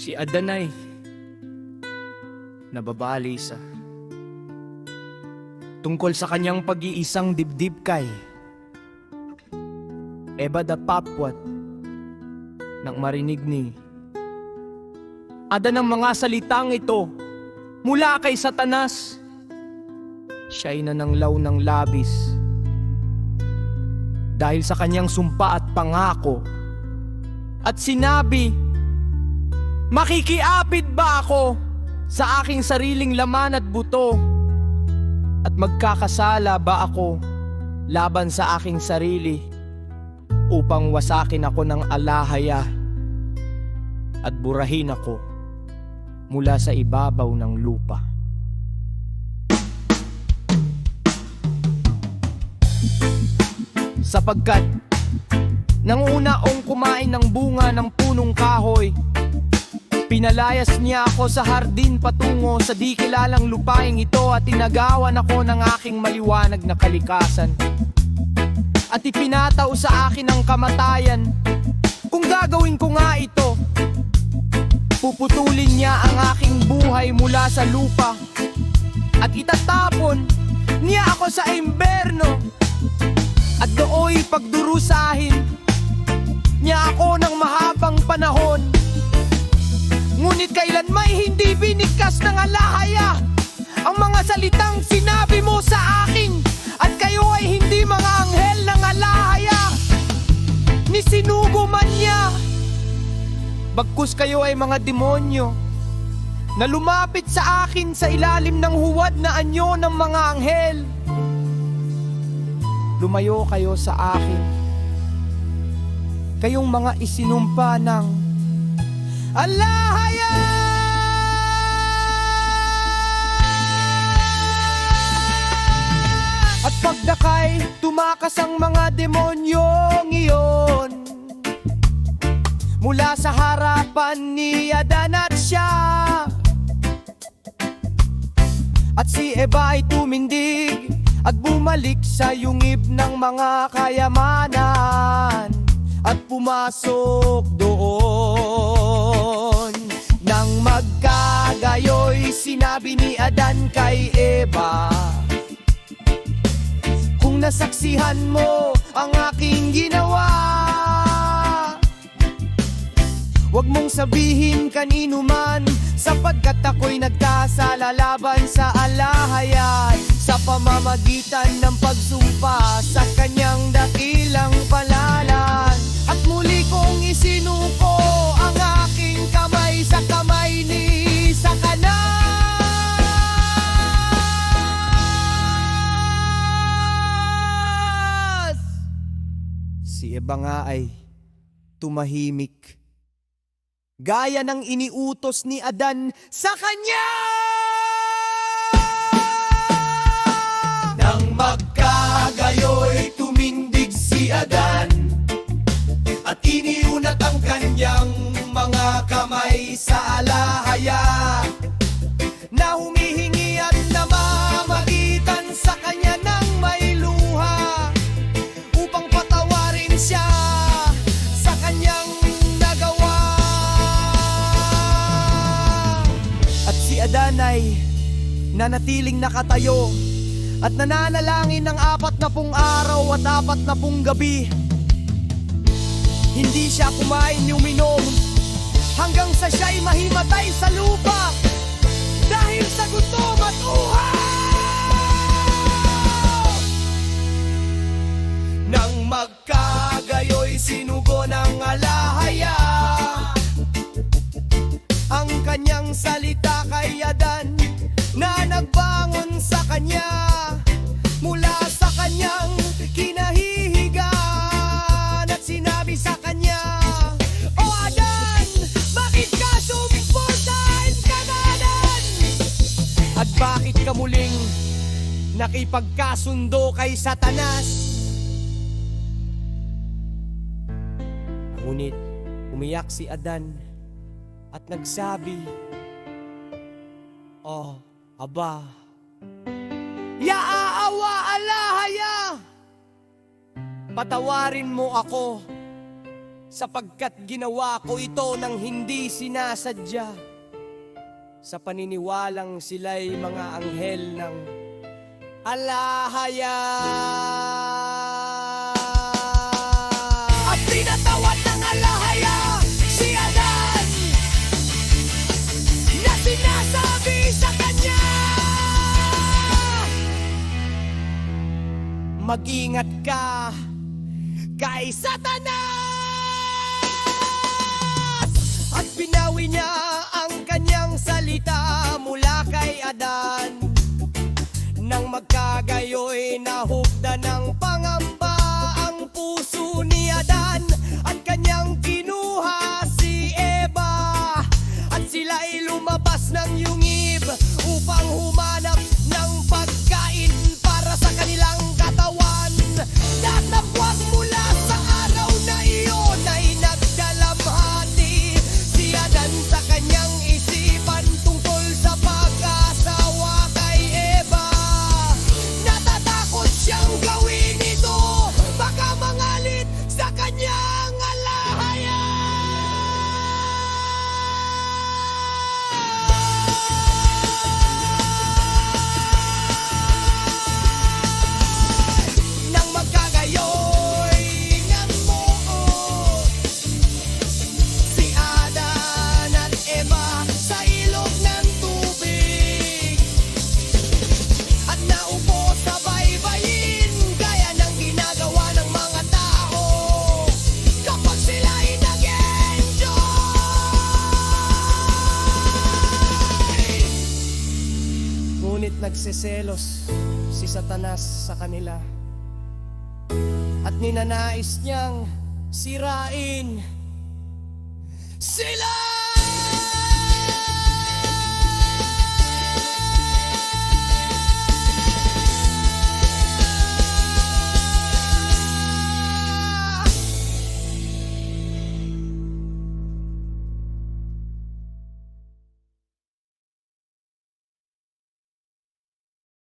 Si Adan ay nababalisa tungkol sa kanyang pag-iisang dibdib kay Eva da Papwat. Nang marinig ni Adan ang mga salitang ito mula kay Satanas, siya'y nananglaw ng labis dahil sa kanyang sumpa at pangako, at sinabi, makikiapid ba ako sa aking sariling laman at buto? At magkakasala ba ako laban sa aking sarili upang wasakin ako ng alahaya at burahin ako mula sa ibabaw ng lupa? Sapagkat nang una-ong kumain ng bunga ng punong kahoy, pinalayas niya ako sa hardin patungo sa di kilalang lupaing ito, at tinagawan ako ng aking maliwanag na kalikasan. At ipinataw sa akin ang kamatayan. Kung gagawin ko nga ito, puputulin niya ang aking buhay mula sa lupa, at itatapon niya ako sa imberno, at dooy pagdurusahin niya ako ng mahabang panahon. Ngunit kailan may hindi binigkas ng alahaya ang mga salitang sinabi mo sa akin, at kayo ay hindi mga anghel ng alahaya, ni sinugo man niya. Bagkus kayo ay mga demonyo na lumapit sa akin sa ilalim ng huwad na anyo ng mga anghel. Lumayo kayo sa akin, kayong mga isinumpa ng alahaya! At pagdakay, tumakas ang mga demonyong iyon mula sa harapan ni Adan at siya. At si Eva ay tumindig at bumalik sa yungib ng mga kayamanan, at pumasok doon. Nang magkagayoy, sinabi ni Adan kay Eva, kung nasaksihan mo ang aking ginawa, huwag mong sabihin kanino man, sapagkat ako'y nagkasala laban sa alahaya sa pamamagitan ng pagsumpa sa kanyang dakilang palalan. At muli kong isinuko ang aking kamay sa kamay ni Satanas. Si Eva nga ay tumahimik, gaya ng iniutos ni Adan sa kanya. Nang magkagayoy, tumindig si Adan at iniunat ang kanyang mga kamay sa alahaya na humihingi at namamagitan sa kanya ng may luha, upang patawarin siya sa kanyang nagawa. At si Adan ay nanatiling nakatayo at nananalangin ng 40 araw at 40 gabi. Hindi siya kumain ni uminom hanggang sa siya'y mahimatay sa lupa dahil sa gutom at uhaw. Nang magkagayoy, sinugo ng alahaya ang kanyang salita kay Adan, na nagbangon sa kanya mula sa kanyang kinahihigan, at sinabi sa kanya, O Adan, bakit ka sumpor sa kananan? At bakit ka muling nakipagkasundo kay Satanas? Ngunit umiyak si Adan at nagsabi, O Aba, Yaaawa alahaya, patawarin mo ako sapagkat ginawa ko ito ng hindi sinasadya. Sa paniniwalang sila'y mga anghel ng alahaya. At tinatawan ng alahaya si Adan, na sinasabi sa kanya, mag-ingat ka kay Satanas. At binawi niya ang kanyang salita mula kay Adan. Nang magkagayoy nahugda ng pangamba ang puso ni Adan, at kanyang kinuha si Eva, at sila'y lumabas ng yungib upang humanap ng pagkain para sa kanilang katawan. Natapwag mula sa araw na iyon ay nagdalamhati si Adan sa kanyang isipan tungkol sa pag-asawa kay Eva. Natatakot siyang gawin ito, baka mangalit sa kanyang alahaya. Nang magkagayoy namuot si Adan at Eva sa ilog ng tubig, at naupo sa baybayin gaya ng ginagawa ng mga tao kapag sila'y nag-enjoy. Ngunit nagseselos si Satanas sa kanila, at ninanais niyang sirain sila.